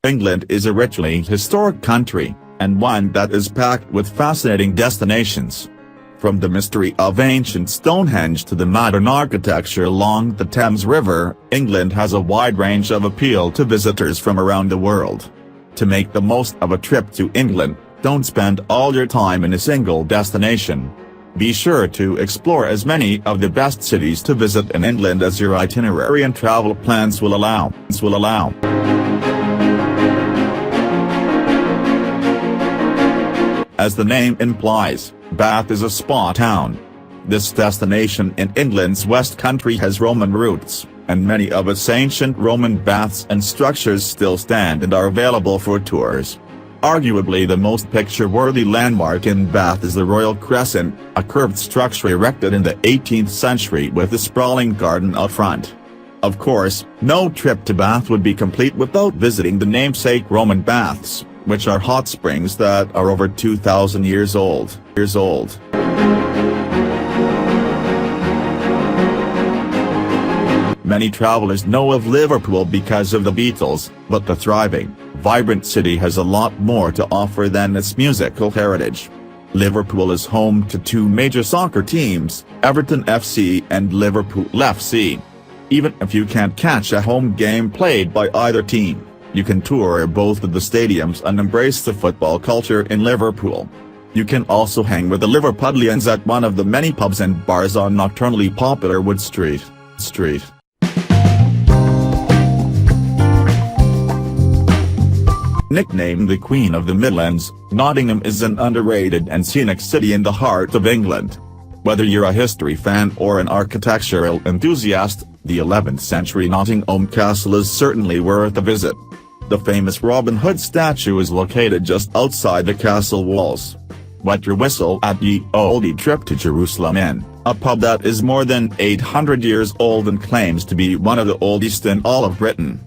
England is a richly historic country, and one that is packed with fascinating destinations. From the mystery of ancient Stonehenge to the modern architecture along the Thames River, England has a wide range of appeal to visitors from around the world. To make the most of a trip to England, don't spend all your time in a single destination. Be sure to explore as many of the best cities to visit in England as your itinerary and travel plans will allow. As the name implies, Bath is a spa town. This destination in England's West Country has Roman roots, and many of its ancient Roman baths and structures still stand and are available for tours. Arguably the most picture-worthy landmark in Bath is the Royal Crescent, a curved structure erected in the 18th century with a sprawling garden out front. Of course, no trip to Bath would be complete without visiting the namesake Roman baths, which are hot springs that are over 2,000 years old. Many travelers know of Liverpool because of the Beatles, but the thriving, vibrant city has a lot more to offer than its musical heritage. Liverpool is home to two major soccer teams, Everton FC and Liverpool FC. Even if you can't catch a home game played by either team, you can tour both of the stadiums and embrace the football culture in Liverpool. You can also hang with the Liverpudlians at one of the many pubs and bars on nocturnally popular Wood Street. Nicknamed the Queen of the Midlands, Nottingham is an underrated and scenic city in the heart of England. Whether you're a history fan or an architectural enthusiast, the 11th century Nottingham Castle is certainly worth a visit. The famous Robin Hood statue is located just outside the castle walls. Wet your whistle at Ye Olde Trip to Jerusalem Inn, a pub that is more than 800 years old and claims to be one of the oldest in all of Britain.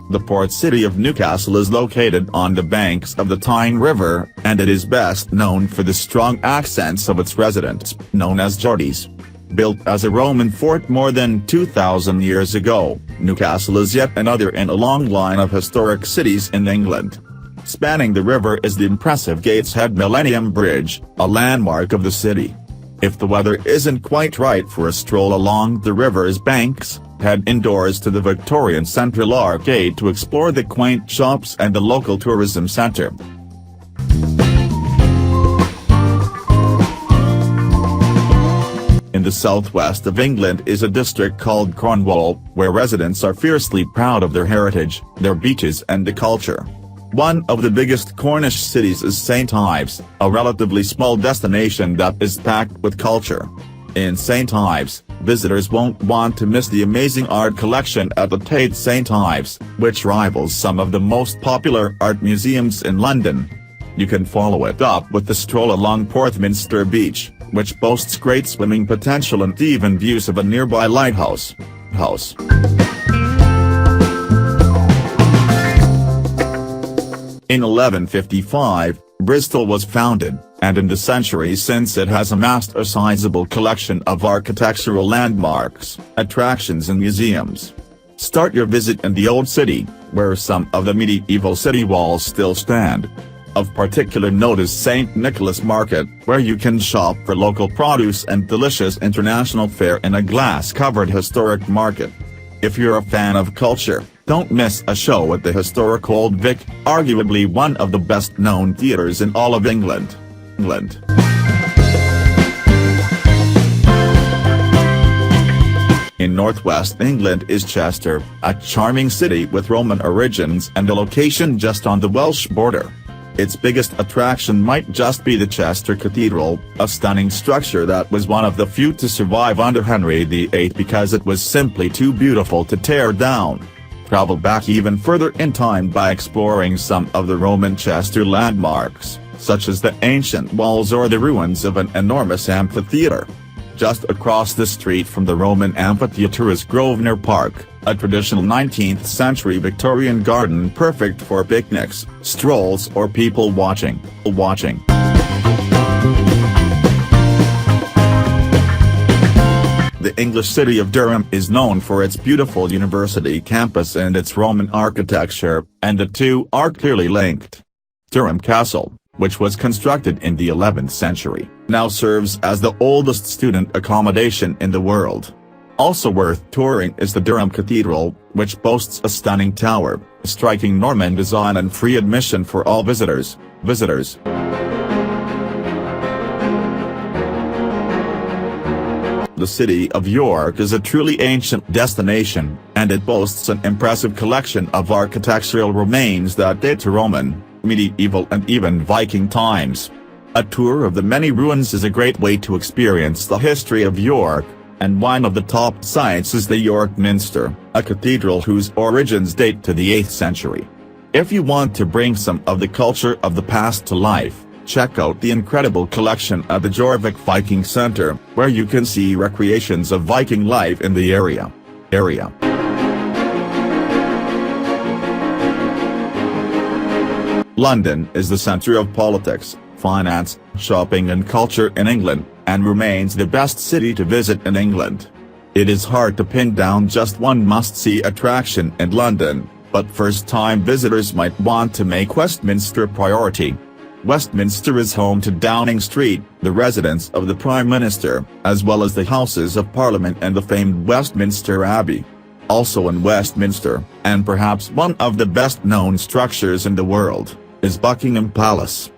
The port city of Newcastle is located on the banks of the Tyne River, and it is best known for the strong accents of its residents, known as Geordies. Built as a Roman fort more than 2,000 years ago, Newcastle is yet another in a long line of historic cities in England. Spanning the river is the impressive Gateshead Millennium Bridge, a landmark of the city. If the weather isn't quite right for a stroll along the river's banks, head indoors to the Victorian Central Arcade to explore the quaint shops and the local tourism centre. In the southwest of England is a district called Cornwall, where residents are fiercely proud of their heritage, their beaches and the culture. One of the biggest Cornish cities is St Ives, a relatively small destination that is packed with culture. In St Ives, visitors won't want to miss the amazing art collection at the Tate St Ives, which rivals some of the most popular art museums in London. You can follow it up with the stroll along Portminster Beach, which boasts great swimming potential and even views of a nearby lighthouse. In 1155, Bristol was founded, and in the centuries since it has amassed a sizable collection of architectural landmarks, attractions and museums. Start your visit in the Old City, where some of the medieval city walls still stand. Of particular note is St. Nicholas Market, where you can shop for local produce and delicious international fare in a glass-covered historic market. If you're a fan of culture, don't miss a show at the historic Old Vic, arguably one of the best-known theatres in all of England. In northwest England is Chester, a charming city with Roman origins and a location just on the Welsh border. Its biggest attraction might just be the Chester Cathedral, a stunning structure that was one of the few to survive under Henry VIII because it was simply too beautiful to tear down. Travel back even further in time by exploring some of the Roman Chester landmarks, such as the ancient walls or the ruins of an enormous amphitheatre. Just across the street from the Roman amphitheatre is Grosvenor Park, a traditional 19th-century Victorian garden perfect for picnics, strolls or people watching. The The English city of Durham is known for its beautiful university campus and its Roman architecture, and the two are clearly linked. Durham Castle, which was constructed in the 11th century, now serves as the oldest student accommodation in the world. Also worth touring is the Durham Cathedral, which boasts a stunning tower, striking Norman design and free admission for all visitors. The city of York is a truly ancient destination, and it boasts an impressive collection of architectural remains that date to Roman, medieval and even Viking times. A tour of the many ruins is a great way to experience the history of York, and one of the top sites is the York Minster, a cathedral whose origins date to the 8th century. If you want to bring some of the culture of the past to life, check out the incredible collection at the Jorvik Viking Centre, where you can see recreations of Viking life in the area. London is the centre of politics, finance, shopping and culture in England, and remains the best city to visit in England. It is hard to pin down just one must-see attraction in London, but first-time visitors might want to make Westminster a priority. Westminster is home to Downing Street, the residence of the Prime Minister, as well as the Houses of Parliament and the famed Westminster Abbey. Also in Westminster, and perhaps one of the best-known structures in the world, is Buckingham Palace.